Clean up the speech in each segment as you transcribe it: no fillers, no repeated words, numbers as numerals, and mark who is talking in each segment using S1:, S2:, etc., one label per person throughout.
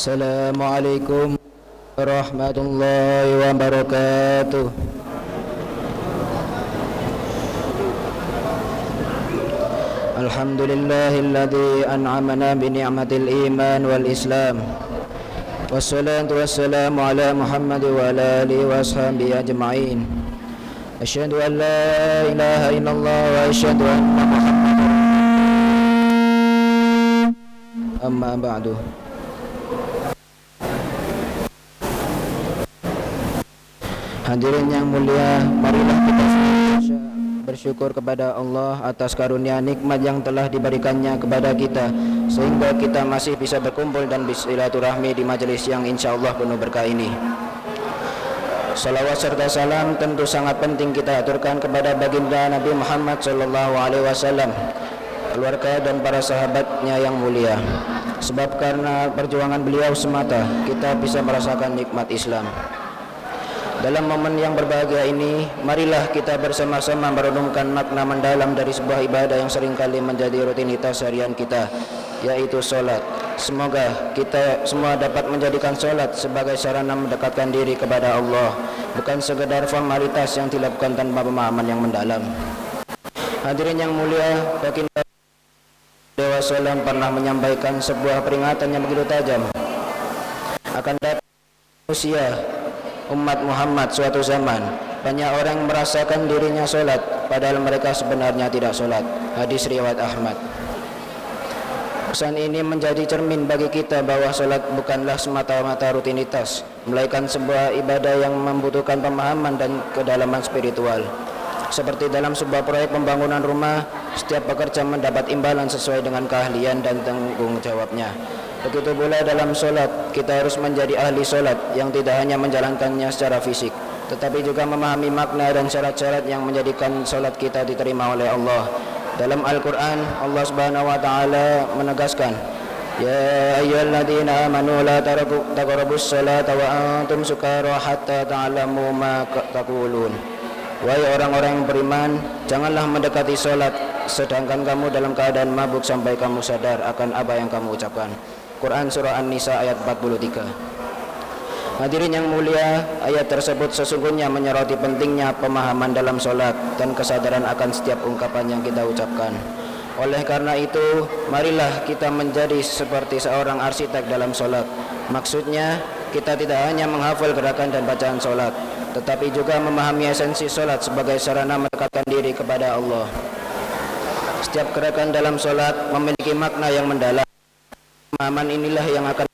S1: Assalamualaikum warahmatullahi wabarakatuh. Alhamdulillahilladzi an'amana bi ni'matil iman wal islam. Wassalatu wassalamu ala Muhammad wa ala alihi wa ashabihi ajma'in. Asyhadu an la ilaha illallah wa asyhadu anna Muhammadan amma ba'du. Hadirin yang mulia, marilah kita bersyukur kepada Allah atas karunia nikmat yang telah diberikannya kepada kita, sehingga kita masih bisa berkumpul dan bersilaturahmi di majelis yang insyaallah penuh berkah ini. Salawat serta salam tentu sangat penting kita aturkan kepada baginda Nabi Muhammad SAW, keluarga dan para sahabatnya yang mulia. Sebab karena perjuangan beliau semata kita bisa merasakan nikmat Islam. Dalam momen yang berbahagia ini, marilah kita bersama-sama merenungkan makna mendalam dari sebuah ibadah yang seringkali menjadi rutinitas harian kita, yaitu sholat. Semoga kita semua dapat menjadikan sholat sebagai sarana mendekatkan diri kepada Allah, bukan sekedar formalitas yang dilakukan tanpa pemahaman yang mendalam. Hadirin yang mulia, baginda Dewa Salam pernah menyampaikan sebuah peringatan yang begitu tajam akan datang usia umat Muhammad suatu zaman. Banyak orang merasakan dirinya sholat, padahal mereka sebenarnya tidak sholat. Hadis riwayat Ahmad. Pesan ini menjadi cermin bagi kita bahwa sholat bukanlah semata-mata rutinitas, melainkan sebuah ibadah yang membutuhkan pemahaman dan kedalaman spiritual. Seperti dalam sebuah proyek pembangunan rumah, setiap pekerja mendapat imbalan sesuai dengan keahlian dan tanggung jawabnya. Begitu pula dalam sholat, kita harus menjadi ahli sholat yang tidak hanya menjalankannya secara fisik, tetapi juga memahami makna dan syarat-syarat yang menjadikan sholat kita diterima oleh Allah. Dalam Al-Quran, Allah Subhanahu Wa Taala menegaskan, Ya ayyuhalladzina amanu la taqrabus sholata wa antum sukara hatta ta'lamu ma taqulun. Wahai orang-orang yang beriman, janganlah mendekati sholat sedangkan kamu dalam keadaan mabuk sampai kamu sadar akan apa yang kamu ucapkan. Quran Surah An-Nisa ayat 43. Hadirin yang mulia, ayat tersebut sesungguhnya menyoroti pentingnya pemahaman dalam sholat dan kesadaran akan setiap ungkapan yang kita ucapkan. Oleh karena itu, marilah kita menjadi seperti seorang arsitek dalam sholat. Maksudnya, kita tidak hanya menghafal gerakan dan bacaan sholat, tetapi juga memahami esensi sholat sebagai sarana mendekatkan diri kepada Allah. Setiap gerakan dalam sholat memiliki makna yang mendalam. Pemahaman inilah yang akan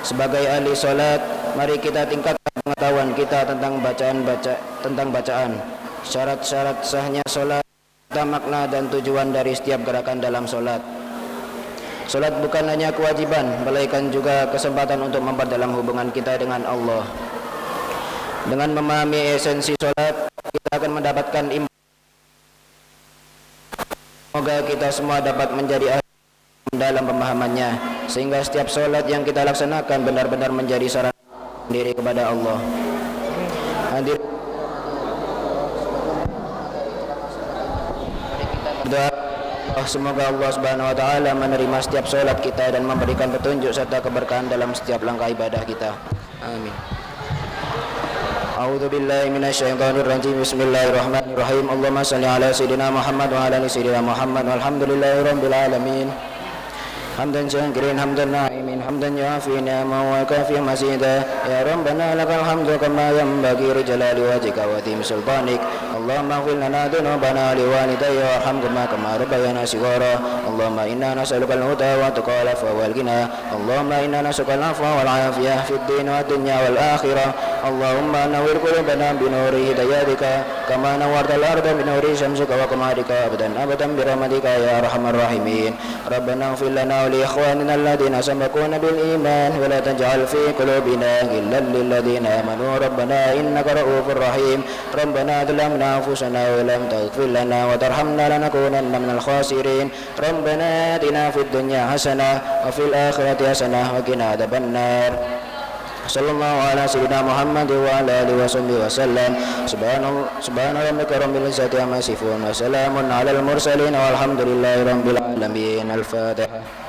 S1: sebagai ahli sholat, mari kita tingkatkan pengetahuan kita tentang bacaan, syarat-syarat sahnya sholat, makna dan tujuan dari setiap gerakan dalam sholat. Sholat bukan hanya kewajiban, melainkan juga kesempatan untuk memperdalam hubungan kita dengan Allah. Dengan memahami esensi sholat, kita akan mendapatkan iman. Semoga kita semua dapat menjadi ahli dalam pemahamannya, sehingga setiap sholat yang kita laksanakan benar-benar menjadi sarana diri kepada Allah. Hadir, berdoa semoga Allah Subhanahu Wa Taala menerima setiap sholat kita dan memberikan petunjuk serta keberkahan dalam setiap langkah ibadah kita. Amin. A'udzu billahi minasyaitonir rajim. Bismillahirrahmanirrahim. Allahumma shalli ala sayidina Muhammad wa ala ali sayidina Muhammad walhamdulillahirabbil alamin. Hamdan syakirin hamdan na'imin hamdan yafi ni'ama wa kafi masida. Ya Rabbana lakal hamdu kama yanbaghi li jalali wajhika wa azimi sultanik. Allahumma ighfir lana dhunubana li walidayya warhamhuma kama rabbayana shighara. Allahumma inna nas'aluka al-huda wa tuqa wal afwa wal ghina. Allahumma inna nas'aluka al-afwa wal afiyah fid din wa dunya wal akhirah. Allahumma nawwir qulubana bi nuri hidayatika kama nawwartal arda bi nuri syamsika wa qamarika abadan bi rahmatika ya arhamar rahimin. Rabbana ighfir lana ولإخواننا الذين سبقونا بالإيمان ولا تجعل في قلوبنا غلا للذين آمنوا ربنا إنك رؤوف رحيم. ربنا ظلمنا أنفسنا ولم تغفر لنا وترحمنا لنكونن من الخاسرين. ربنا آتنا في الدنيا حسنة وفي الآخرة حسنة وقنا عذاب النار. Sallallahu ala sayyidina Muhammad wa ala alihi wa sahbihi wa sallam. Subhana rabbika rabbil izzati amma yasifun wa salamun alal mursalin walhamdulillahi rabbil alamin. Al-Fatihah.